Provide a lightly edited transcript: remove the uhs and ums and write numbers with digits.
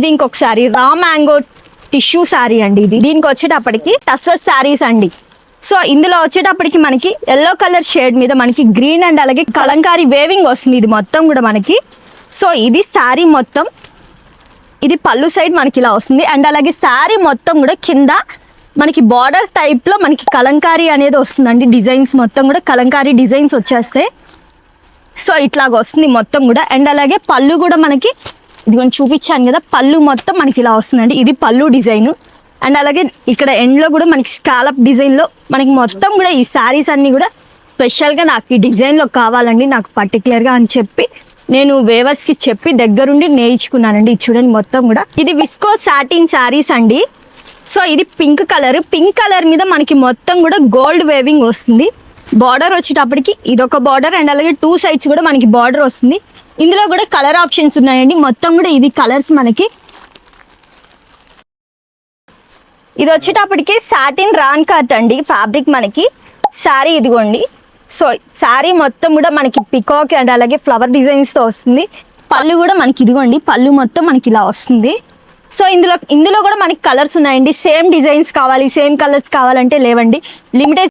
ఇది ఇంకొక sari raw mango tissue sari అండి. ఇది దీనికి వచ్చేటప్పటికి టస్సర్ శారీస్ అండి. సో ఇందులో వచ్చేటప్పటికి మనకి ఎల్లో కలర్ షేడ్ మీద మనకి గ్రీన్ అండ్ అలాగే కలంకారీ వేవింగ్ వస్తుంది. ఇది మొత్తం కూడా మనకి. సో ఇది శారీ మొత్తం, ఇది పళ్ళు సైడ్ మనకి ఇలా వస్తుంది. అండ్ అలాగే శారీ మొత్తం కూడా కింద మనకి బార్డర్ టైప్ లో మనకి కలంకారీ అనేది వస్తుందండి. డిజైన్స్ మొత్తం కూడా కలంకారీ డిజైన్స్ వచ్చేస్తాయి. సో ఇట్లాగ వస్తుంది మొత్తం కూడా. అండ్ అలాగే పళ్ళు కూడా మనకి ఇది కొంచెం చూపించాను కదా, పళ్ళు మొత్తం మనకి ఇలా వస్తుందండి. ఇది పళ్ళు డిజైన్. అండ్ అలాగే ఇక్కడ ఎండ్ లో కూడా మనకి స్కాలప్ డిజైన్ లో మనకి మొత్తం కూడా ఈ శారీస్ అన్ని కూడా స్పెషల్ గా నాకు ఈ డిజైన్ లో కావాలండి, నాకు పర్టికులర్ గా అని చెప్పి నేను వేవర్స్ కి చెప్పి దగ్గరుండి నేర్చుకున్నానండి. ఇది చూడండి మొత్తం కూడా ఇది విస్కో సాటిన్ శారీస్ అండి. సో ఇది పింక్ కలర్ మీద మనకి మొత్తం కూడా గోల్డ్ వేవింగ్ వస్తుంది. బార్డర్ వచ్చేటప్పటికి ఇదొక బార్డర్ అండ్ అలాగే 2 సైడ్స్ కూడా మనకి బార్డర్ వస్తుంది. ఇందులో కూడా కలర్ ఆప్షన్స్ ఉన్నాయండి. మొత్తం కూడా ఇది కలర్స్ మనకి. ఇది వచ్చేటప్పటికి సాటిన్ రాన్ కట్ అండి ఫ్యాబ్రిక్ మనకి. శారీ ఇదిగోండి. సో శారీ మొత్తం కూడా మనకి పికాక్ అండ్ అలాగే ఫ్లవర్ డిజైన్స్ తో వస్తుంది. పళ్ళు కూడా మనకి ఇదిగోండి, పళ్ళు మొత్తం మనకి ఇలా వస్తుంది. సో ఇందులో కూడా మనకి కలర్స్ ఉన్నాయండి. సేమ్ డిజైన్స్ కావాలి, సేమ్ కలర్స్ కావాలంటే లేవండి. లిమిటెడ్